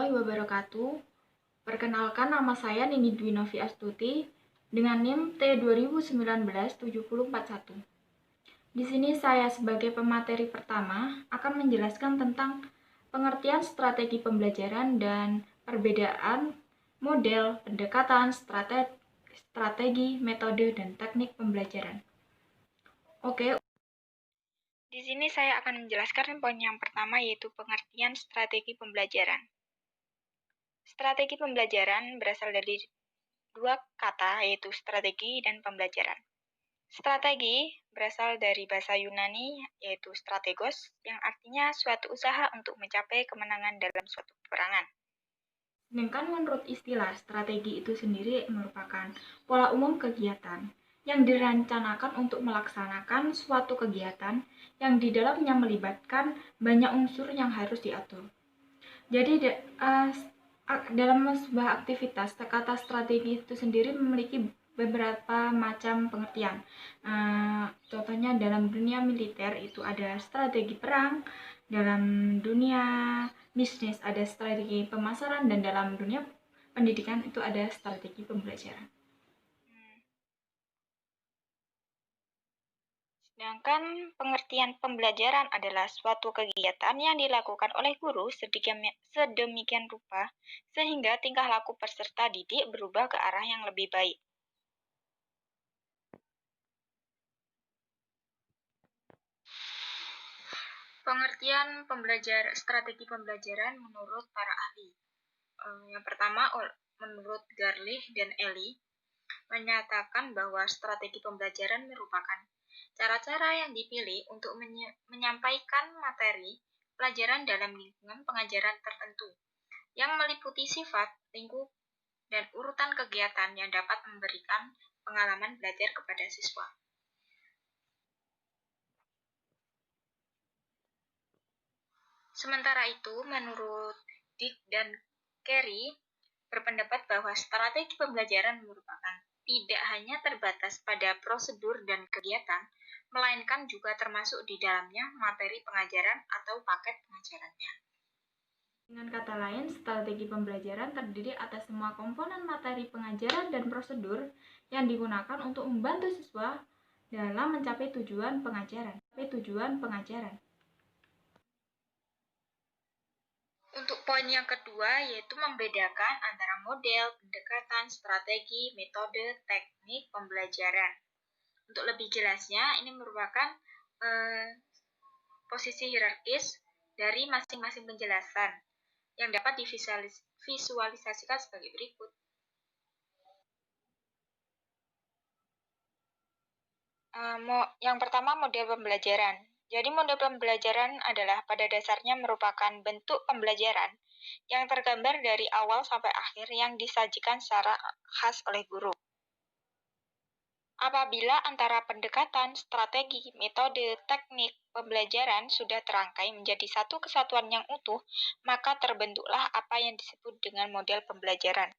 warahmatullahi wabarakatuh. Perkenalkan, nama saya Nini Dwi Novi Astuti dengan NIM T2019-7041. Di sini saya sebagai pemateri pertama akan menjelaskan tentang pengertian strategi pembelajaran dan perbedaan model, pendekatan, strategi, metode, dan teknik pembelajaran. Oke. Di sini saya akan menjelaskan poin yang pertama, yaitu pengertian strategi pembelajaran. Strategi pembelajaran berasal dari dua kata, yaitu strategi dan pembelajaran. Strategi berasal dari bahasa Yunani, yaitu strategos, yang artinya suatu usaha untuk mencapai kemenangan dalam suatu peperangan. Sedangkan menurut istilah, strategi itu sendiri merupakan pola umum kegiatan yang direncanakan untuk melaksanakan suatu kegiatan yang di dalamnya melibatkan banyak unsur yang harus diatur. Jadi dalam sebuah aktivitas, kata strategi itu sendiri memiliki beberapa macam pengertian. Contohnya dalam dunia militer itu ada strategi perang, dalam dunia bisnis ada strategi pemasaran, dan dalam dunia pendidikan itu ada strategi pembelajaran. Sedangkan pengertian pembelajaran adalah suatu kegiatan yang dilakukan oleh guru sedemikian rupa sehingga tingkah laku peserta didik berubah ke arah yang lebih baik. Pengertian strategi pembelajaran menurut para ahli. Yang pertama, menurut Garlich dan Eli, menyatakan bahwa strategi pembelajaran merupakan cara-cara yang dipilih untuk menyampaikan materi pelajaran dalam lingkungan pengajaran tertentu, yang meliputi sifat, lingkup, dan urutan kegiatan yang dapat memberikan pengalaman belajar kepada siswa. Sementara itu, menurut Dick dan Carey, berpendapat bahwa strategi pembelajaran merupakan tidak hanya terbatas pada prosedur dan kegiatan, melainkan juga termasuk di dalamnya materi pengajaran atau paket pengajarannya. Dengan kata lain, strategi pembelajaran terdiri atas semua komponen materi pengajaran dan prosedur yang digunakan untuk membantu siswa dalam mencapai tujuan pengajaran. Untuk poin yang kedua, yaitu membedakan antara model, pendekatan, strategi, metode, teknik pembelajaran. Untuk lebih jelasnya, ini merupakan posisi hierarkis dari masing-masing penjelasan yang dapat divisualisasikan sebagai berikut. Yang pertama, model pembelajaran. Jadi model pembelajaran adalah pada dasarnya merupakan bentuk pembelajaran yang tergambar dari awal sampai akhir yang disajikan secara khas oleh guru. Apabila antara pendekatan, strategi, metode, teknik, pembelajaran sudah terangkai menjadi satu kesatuan yang utuh, maka terbentuklah apa yang disebut dengan model pembelajaran.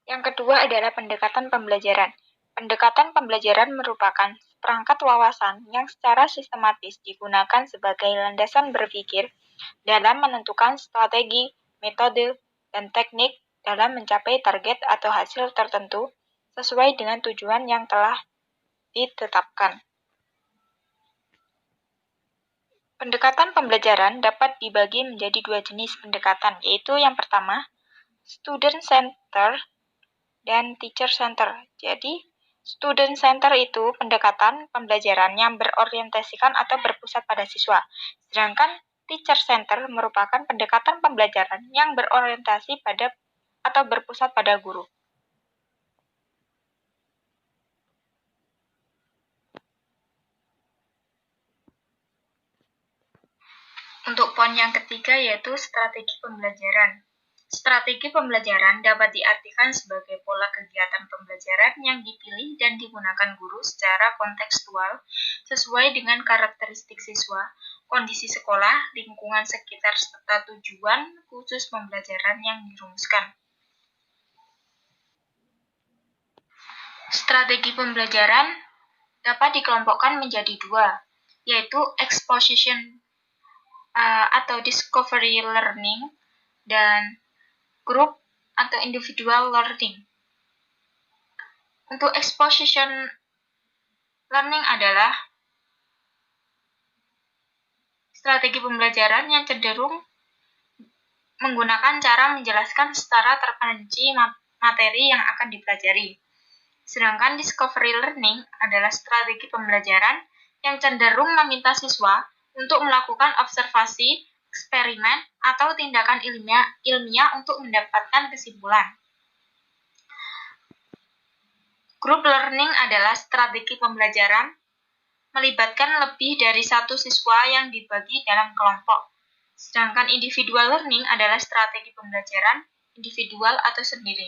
Yang kedua adalah pendekatan pembelajaran. Pendekatan pembelajaran merupakan perangkat wawasan yang secara sistematis digunakan sebagai landasan berpikir dalam menentukan strategi, metode, dan teknik dalam mencapai target atau hasil tertentu sesuai dengan tujuan yang telah ditetapkan. Pendekatan pembelajaran dapat dibagi menjadi dua jenis pendekatan, yaitu yang pertama, student center dan teacher center. Jadi, student center itu pendekatan pembelajaran yang berorientasikan atau berpusat pada siswa. Sedangkan teacher center merupakan pendekatan pembelajaran yang berorientasi pada atau berpusat pada guru. Untuk poin yang ketiga, yaitu strategi pembelajaran. Strategi pembelajaran dapat diartikan sebagai pola kegiatan pembelajaran yang dipilih dan digunakan guru secara kontekstual sesuai dengan karakteristik siswa, kondisi sekolah, lingkungan sekitar, serta tujuan khusus pembelajaran yang dirumuskan. Strategi pembelajaran dapat dikelompokkan menjadi dua, yaitu exposition atau discovery learning, dan group atau individual learning. Untuk exposition learning adalah strategi pembelajaran yang cenderung menggunakan cara menjelaskan secara terperinci materi yang akan dipelajari. Sedangkan discovery learning adalah strategi pembelajaran yang cenderung meminta siswa untuk melakukan observasi, eksperimen, atau tindakan ilmiah untuk mendapatkan kesimpulan. Group learning adalah strategi pembelajaran melibatkan lebih dari satu siswa yang dibagi dalam kelompok. Sedangkan individual learning adalah strategi pembelajaran individual atau sendiri.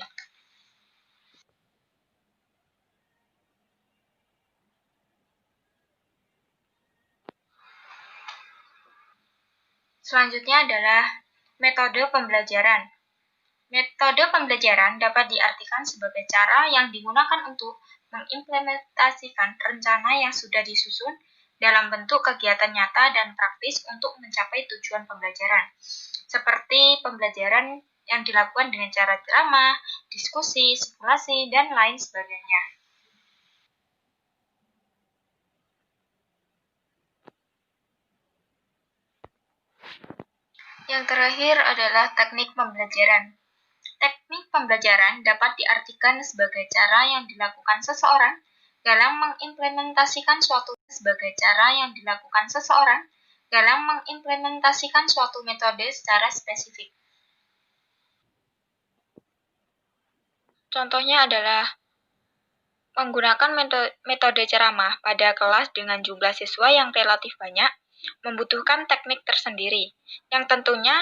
Selanjutnya adalah metode pembelajaran. Metode pembelajaran dapat diartikan sebagai cara yang digunakan untuk mengimplementasikan rencana yang sudah disusun dalam bentuk kegiatan nyata dan praktis untuk mencapai tujuan pembelajaran, seperti pembelajaran yang dilakukan dengan cara ceramah, diskusi, simulasi, dan lain sebagainya. Yang terakhir adalah teknik pembelajaran. Teknik pembelajaran dapat diartikan sebagai cara yang dilakukan seseorang dalam mengimplementasikan suatu metode secara spesifik. Contohnya adalah menggunakan metode ceramah pada kelas dengan jumlah siswa yang relatif banyak membutuhkan teknik tersendiri, yang tentunya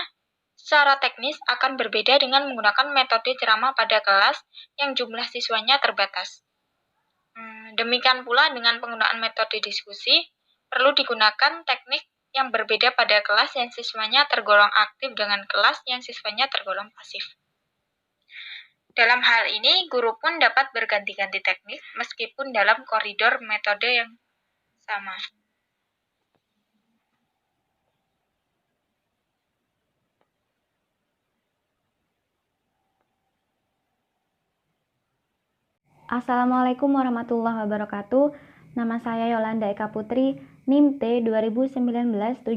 secara teknis akan berbeda dengan menggunakan metode ceramah pada kelas yang jumlah siswanya terbatas. Demikian pula dengan penggunaan metode diskusi, perlu digunakan teknik yang berbeda pada kelas yang siswanya tergolong aktif dengan kelas yang siswanya tergolong pasif. Dalam hal ini, guru pun dapat berganti-ganti teknik meskipun dalam koridor metode yang sama. Assalamualaikum warahmatullahi wabarakatuh. Nama saya Yolanda Eka Putri, NIM T 2019-70551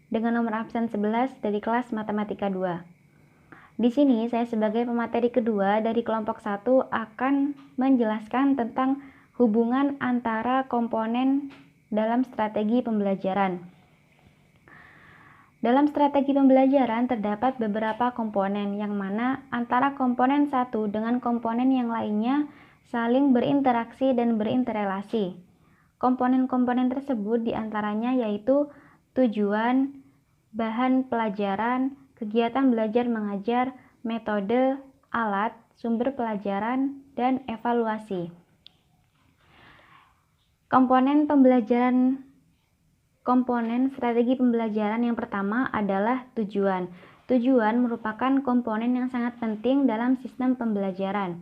dengan nomor absen 11 dari kelas Matematika 2. Di sini saya sebagai pemateri kedua dari kelompok 1 akan menjelaskan tentang hubungan antara komponen dalam strategi pembelajaran. Dalam strategi pembelajaran terdapat beberapa komponen yang mana antara komponen satu dengan komponen yang lainnya saling berinteraksi dan berinterelasi. Komponen-komponen tersebut diantaranya yaitu tujuan, bahan pelajaran, kegiatan belajar mengajar, metode, alat, sumber pelajaran, dan evaluasi. Komponen strategi pembelajaran yang pertama adalah tujuan. Tujuan merupakan komponen yang sangat penting dalam sistem pembelajaran.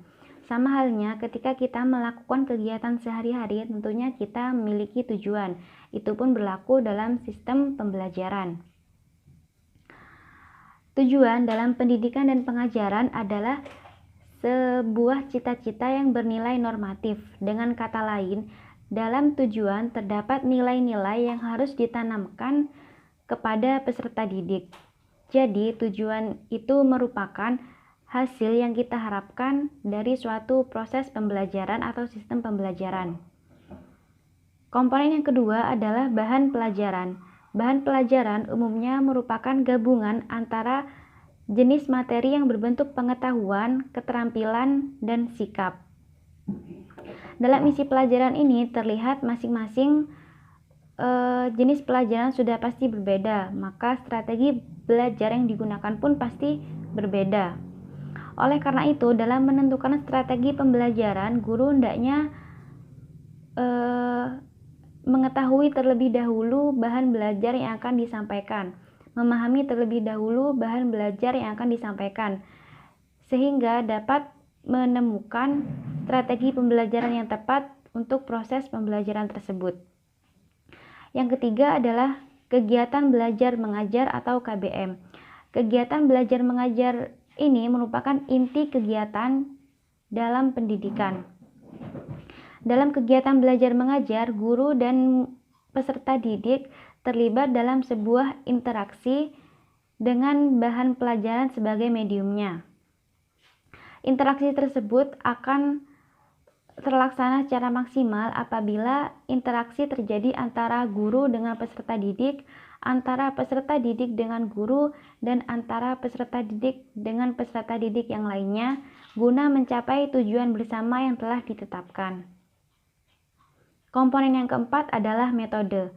Sama halnya ketika kita melakukan kegiatan sehari-hari, tentunya kita memiliki tujuan. Itu pun berlaku dalam sistem pembelajaran. Tujuan dalam pendidikan dan pengajaran adalah sebuah cita-cita yang bernilai normatif. Dengan kata lain, dalam tujuan terdapat nilai-nilai yang harus ditanamkan kepada peserta didik. Jadi, tujuan itu merupakan hasil yang kita harapkan dari suatu proses pembelajaran atau sistem pembelajaran. Komponen yang kedua adalah bahan pelajaran. Bahan pelajaran umumnya merupakan gabungan antara jenis materi yang berbentuk pengetahuan, keterampilan, dan sikap. Dalam isi pelajaran ini terlihat masing-masing jenis pelajaran sudah pasti berbeda, maka strategi belajar yang digunakan pun pasti berbeda. Oleh karena itu, dalam menentukan strategi pembelajaran, guru hendaknya mengetahui terlebih dahulu bahan belajar yang akan disampaikan, memahami terlebih dahulu bahan belajar yang akan disampaikan, sehingga dapat menemukan strategi pembelajaran yang tepat untuk proses pembelajaran tersebut. Yang ketiga adalah kegiatan belajar mengajar atau KBM. Kegiatan belajar mengajar ini merupakan inti kegiatan dalam pendidikan. Dalam kegiatan belajar mengajar, guru dan peserta didik terlibat dalam sebuah interaksi dengan bahan pelajaran sebagai mediumnya. Interaksi tersebut akan terlaksana secara maksimal apabila interaksi terjadi antara guru dengan peserta didik, antara peserta didik dengan guru, dan antara peserta didik dengan peserta didik yang lainnya, guna mencapai tujuan bersama yang telah ditetapkan. Komponen yang keempat adalah metode.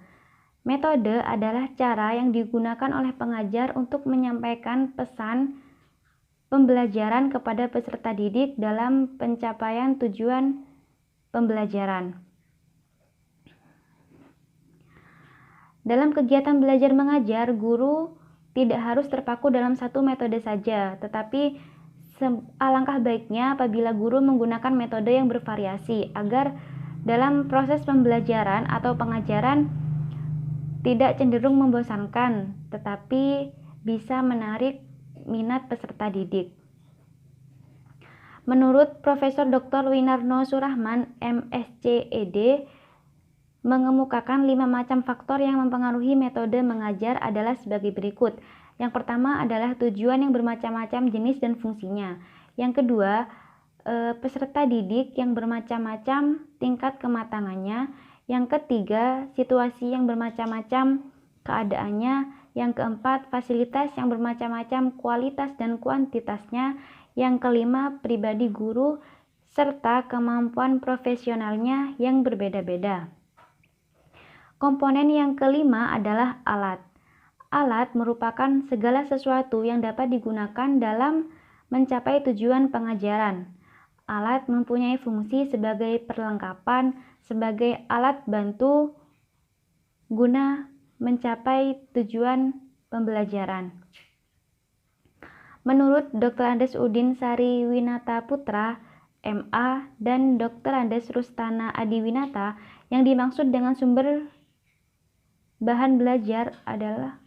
Metode adalah cara yang digunakan oleh pengajar untuk menyampaikan pesan pembelajaran kepada peserta didik dalam pencapaian tujuan pembelajaran. Dalam kegiatan belajar mengajar, guru tidak harus terpaku dalam satu metode saja, tetapi alangkah baiknya apabila guru menggunakan metode yang bervariasi agar dalam proses pembelajaran atau pengajaran tidak cenderung membosankan, tetapi bisa menarik minat peserta didik. Menurut Profesor Dr. Winarno Surahman, MSc.Ed, mengemukakan 5 macam faktor yang mempengaruhi metode mengajar adalah sebagai berikut. Yang pertama adalah tujuan yang bermacam-macam jenis dan fungsinya. Yang kedua, peserta didik yang bermacam-macam tingkat kematangannya. Yang ketiga, situasi yang bermacam-macam keadaannya. Yang keempat, fasilitas yang bermacam-macam kualitas dan kuantitasnya. Yang kelima, pribadi guru serta kemampuan profesionalnya yang berbeda-beda. Komponen yang kelima adalah alat. Alat merupakan segala sesuatu yang dapat digunakan dalam mencapai tujuan pengajaran. Alat mempunyai fungsi sebagai perlengkapan, sebagai alat bantu guna mencapai tujuan pembelajaran. Menurut Dr. Andes Udin Sari Winata Putra, MA, dan Dr. Andes Rustana Adiwinata, yang dimaksud dengan sumber bahan belajar adalah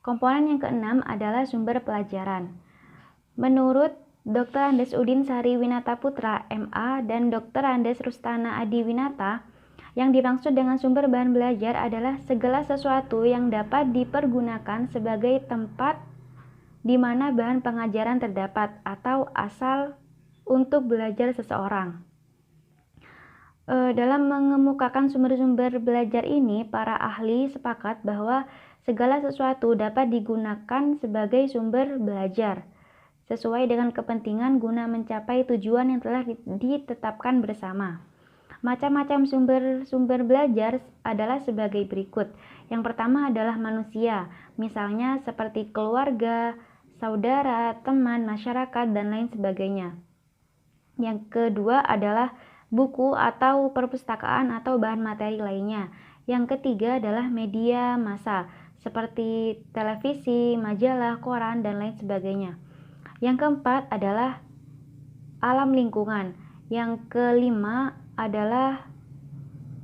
komponen yang keenam adalah sumber pelajaran. Menurut Dr. Andes Udin Sari Winata Putra, MA, dan Dr. Andes Rustana Adiwinata, yang dimaksud dengan sumber bahan belajar adalah segala sesuatu yang dapat dipergunakan sebagai tempat di mana bahan pengajaran terdapat atau asal untuk belajar seseorang. Dalam mengemukakan sumber-sumber belajar ini, para ahli sepakat bahwa segala sesuatu dapat digunakan sebagai sumber belajar sesuai dengan kepentingan guna mencapai tujuan yang telah ditetapkan bersama. Macam-macam sumber belajar adalah sebagai berikut. Yang pertama adalah manusia, misalnya seperti keluarga, saudara, teman, masyarakat, dan lain sebagainya. Yang kedua adalah buku atau perpustakaan atau bahan materi lainnya. Yang ketiga adalah media massa, seperti televisi, majalah, koran, dan lain sebagainya. Yang keempat adalah alam lingkungan. Yang kelima adalah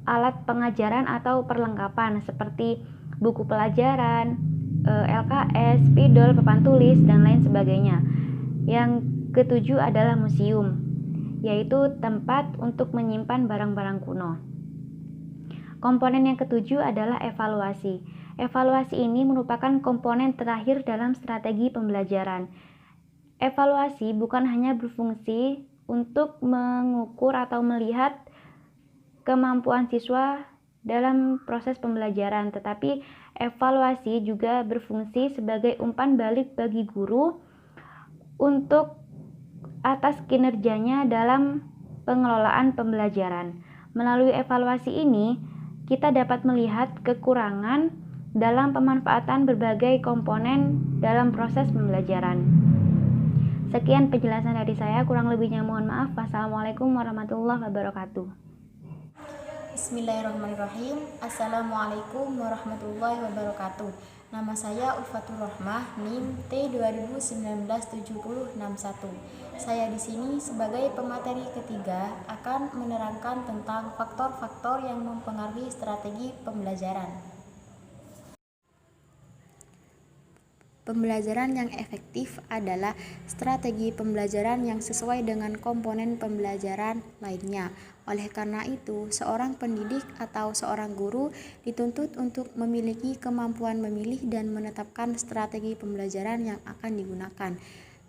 alat pengajaran atau perlengkapan seperti buku pelajaran, LKS, spidol, papan tulis, dan lain sebagainya. Yang ketujuh adalah museum, yaitu tempat untuk menyimpan barang-barang kuno. Komponen yang ketujuh adalah evaluasi. Evaluasi ini merupakan komponen terakhir dalam strategi pembelajaran. Evaluasi bukan hanya berfungsi untuk mengukur atau melihat kemampuan siswa dalam proses pembelajaran, tetapi evaluasi juga berfungsi sebagai umpan balik bagi guru untuk atas kinerjanya dalam pengelolaan pembelajaran. Melalui evaluasi ini, kita dapat melihat kekurangan dalam pemanfaatan berbagai komponen dalam proses pembelajaran. Sekian penjelasan dari saya, kurang lebihnya mohon maaf. Wassalamualaikum warahmatullahi wabarakatuh. Bismillahirrahmanirrahim. Assalamualaikum warahmatullahi wabarakatuh. Nama saya Ulfatul Rahmah, NIM T20197061. Saya di sini sebagai pemateri ketiga akan menerangkan tentang faktor-faktor yang mempengaruhi strategi pembelajaran. Pembelajaran yang efektif adalah strategi pembelajaran yang sesuai dengan komponen pembelajaran lainnya. Oleh karena itu, seorang pendidik atau seorang guru dituntut untuk memiliki kemampuan memilih dan menetapkan strategi pembelajaran yang akan digunakan.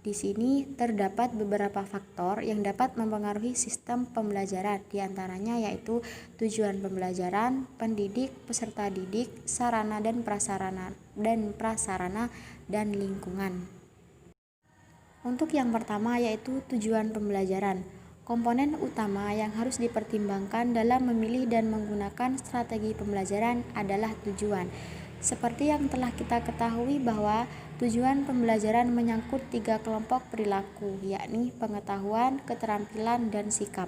Di sini terdapat beberapa faktor yang dapat mempengaruhi sistem pembelajaran, diantaranya yaitu tujuan pembelajaran, pendidik, peserta didik, sarana dan prasarana, dan lingkungan. Untuk yang pertama yaitu tujuan pembelajaran. Komponen utama yang harus dipertimbangkan dalam memilih dan menggunakan strategi pembelajaran adalah tujuan. Seperti yang telah kita ketahui bahwa tujuan pembelajaran menyangkut 3 kelompok perilaku, yakni pengetahuan, keterampilan, dan sikap.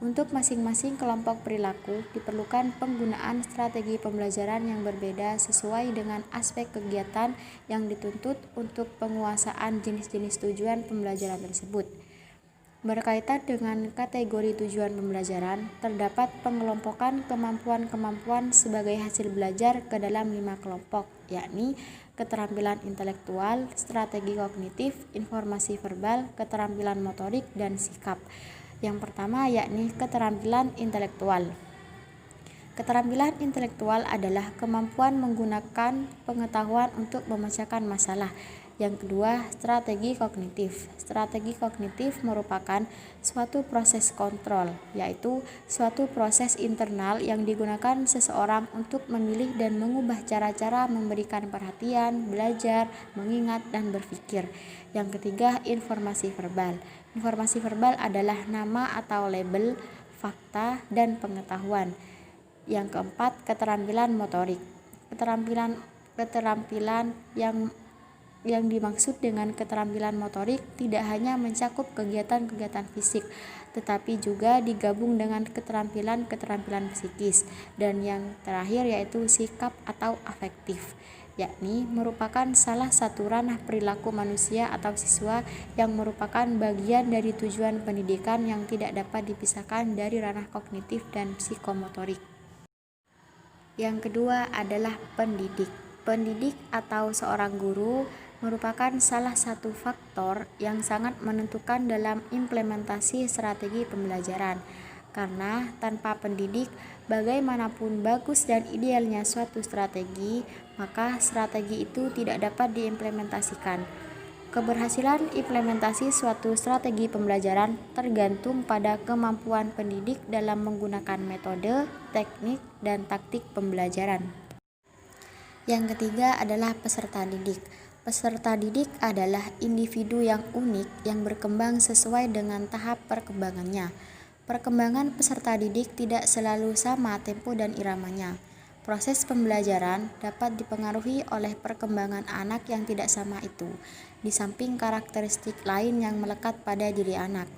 Untuk masing-masing kelompok perilaku diperlukan penggunaan strategi pembelajaran yang berbeda sesuai dengan aspek kegiatan yang dituntut untuk penguasaan jenis-jenis tujuan pembelajaran tersebut. Berkaitan dengan kategori tujuan pembelajaran, terdapat pengelompokan kemampuan-kemampuan sebagai hasil belajar ke dalam 5 kelompok, yakni keterampilan intelektual, strategi kognitif, informasi verbal, keterampilan motorik, dan sikap. Yang pertama yakni keterampilan intelektual. Keterampilan intelektual adalah kemampuan menggunakan pengetahuan untuk memecahkan masalah. Yang kedua, strategi kognitif. Strategi kognitif merupakan suatu proses kontrol, yaitu suatu proses internal yang digunakan seseorang untuk memilih dan mengubah cara-cara memberikan perhatian, belajar, mengingat, dan berpikir. Yang ketiga, informasi verbal. Informasi verbal adalah nama atau label, fakta, dan pengetahuan. Yang keempat, keterampilan motorik. Keterampilan yang dimaksud dengan keterampilan motorik tidak hanya mencakup kegiatan-kegiatan fisik, tetapi juga digabung dengan keterampilan-keterampilan psikis. Dan yang terakhir yaitu sikap atau afektif, yakni merupakan salah satu ranah perilaku manusia atau siswa yang merupakan bagian dari tujuan pendidikan yang tidak dapat dipisahkan dari ranah kognitif dan psikomotorik. Yang kedua adalah pendidik. Pendidik atau seorang guru merupakan salah satu faktor yang sangat menentukan dalam implementasi strategi pembelajaran. Karena tanpa pendidik, bagaimanapun bagus dan idealnya suatu strategi, maka strategi itu tidak dapat diimplementasikan. Keberhasilan implementasi suatu strategi pembelajaran tergantung pada kemampuan pendidik dalam menggunakan metode, teknik, dan taktik pembelajaran. Yang ketiga adalah peserta didik. Peserta didik adalah individu yang unik yang berkembang sesuai dengan tahap perkembangannya. Perkembangan peserta didik tidak selalu sama tempo dan iramanya. Proses pembelajaran dapat dipengaruhi oleh perkembangan anak yang tidak sama itu, di samping karakteristik lain yang melekat pada diri anak.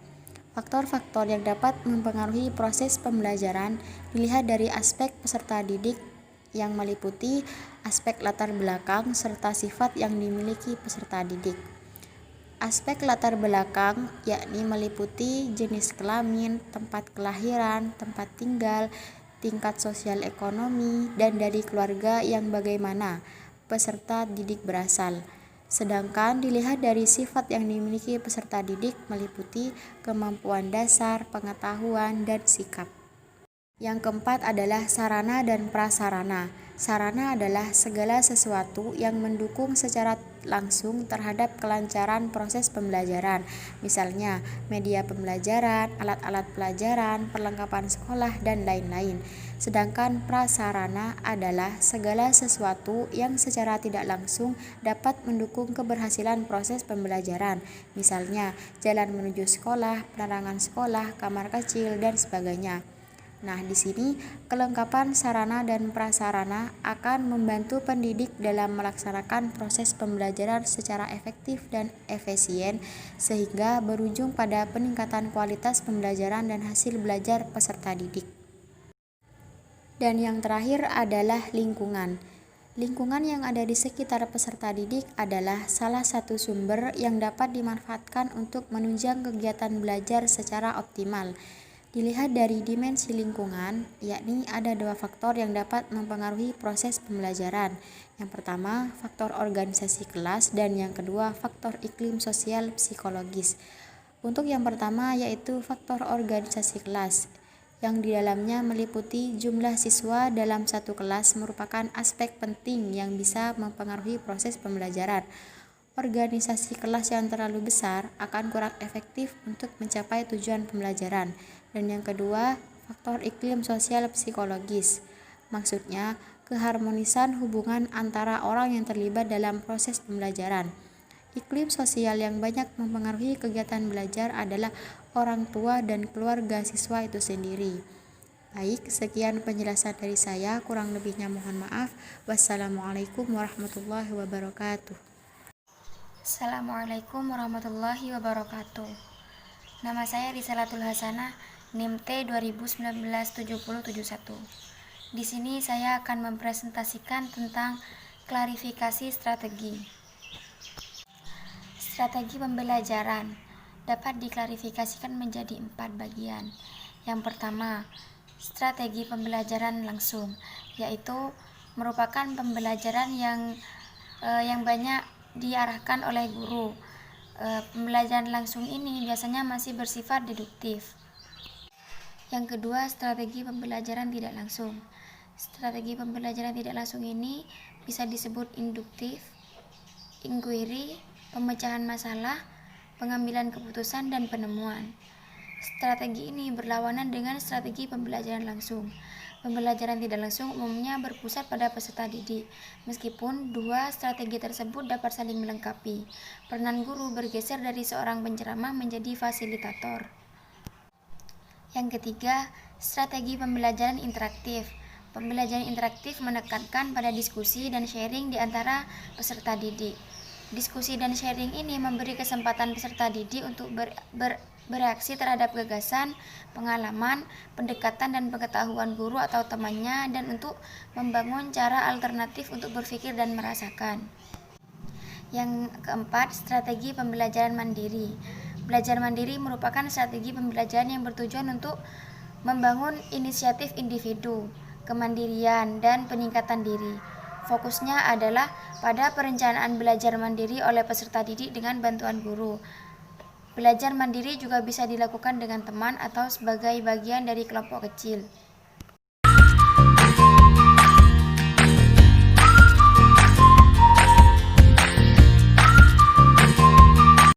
Faktor-faktor yang dapat mempengaruhi proses pembelajaran dilihat dari aspek peserta didik yang meliputi aspek latar belakang serta sifat yang dimiliki peserta didik. Aspek latar belakang yakni meliputi jenis kelamin, tempat kelahiran, tempat tinggal, tingkat sosial ekonomi, dan dari keluarga yang bagaimana peserta didik berasal. Sedangkan dilihat dari sifat yang dimiliki peserta didik meliputi kemampuan dasar, pengetahuan, dan sikap. Yang keempat adalah sarana dan prasarana. Sarana adalah segala sesuatu yang mendukung secara langsung terhadap kelancaran proses pembelajaran. Misalnya, media pembelajaran, alat-alat pelajaran, perlengkapan sekolah, dan lain-lain. Sedangkan prasarana adalah segala sesuatu yang secara tidak langsung dapat mendukung keberhasilan proses pembelajaran. Misalnya, jalan menuju sekolah, penerangan sekolah, kamar kecil, dan sebagainya. Nah, di sini kelengkapan sarana dan prasarana akan membantu pendidik dalam melaksanakan proses pembelajaran secara efektif dan efisien sehingga berujung pada peningkatan kualitas pembelajaran dan hasil belajar peserta didik. Dan yang terakhir adalah lingkungan. Lingkungan yang ada di sekitar peserta didik adalah salah satu sumber yang dapat dimanfaatkan untuk menunjang kegiatan belajar secara optimal. Dilihat dari dimensi lingkungan, yakni ada 2 faktor yang dapat mempengaruhi proses pembelajaran. Yang pertama, faktor organisasi kelas, dan yang kedua, faktor iklim sosial psikologis. Untuk yang pertama yaitu faktor organisasi kelas, yang di dalamnya meliputi jumlah siswa dalam satu kelas merupakan aspek penting yang bisa mempengaruhi proses pembelajaran. Organisasi kelas yang terlalu besar akan kurang efektif untuk mencapai tujuan pembelajaran. Dan yang kedua, faktor iklim sosial psikologis. Maksudnya, keharmonisan hubungan antara orang yang terlibat dalam proses pembelajaran. Iklim sosial yang banyak mempengaruhi kegiatan belajar adalah orang tua dan keluarga siswa itu sendiri. Baik, sekian penjelasan dari saya, kurang lebihnya mohon maaf. Wassalamualaikum warahmatullahi wabarakatuh. Assalamualaikum warahmatullahi wabarakatuh. Nama saya Risalatul Hasanah, NIM T 20197071. Di sini saya akan mempresentasikan tentang klarifikasi strategi. Strategi pembelajaran dapat diklarifikasikan menjadi 4 bagian. Yang pertama, strategi pembelajaran langsung, yaitu merupakan pembelajaran yang banyak diarahkan oleh guru. Pembelajaran langsung ini biasanya masih bersifat deduktif. Yang kedua, strategi pembelajaran tidak langsung. Strategi pembelajaran tidak langsung ini bisa disebut induktif, inquiry, pemecahan masalah, pengambilan keputusan, dan penemuan. Strategi ini berlawanan dengan strategi pembelajaran langsung. Pembelajaran tidak langsung umumnya berpusat pada peserta didik, meskipun 2 strategi tersebut dapat saling melengkapi. Peranan guru bergeser dari seorang penceramah menjadi fasilitator. Yang ketiga, strategi pembelajaran interaktif. Pembelajaran interaktif menekankan pada diskusi dan sharing di antara peserta didik. Diskusi dan sharing ini memberi kesempatan peserta didik untuk bereaksi terhadap gagasan, pengalaman, pendekatan, dan pengetahuan guru atau temannya, dan untuk membangun cara alternatif untuk berpikir dan merasakan. Yang keempat, strategi pembelajaran mandiri. Belajar mandiri merupakan strategi pembelajaran yang bertujuan untuk membangun inisiatif individu, kemandirian, dan peningkatan diri. Fokusnya adalah pada perencanaan belajar mandiri oleh peserta didik dengan bantuan guru. Belajar mandiri juga bisa dilakukan dengan teman atau sebagai bagian dari kelompok kecil.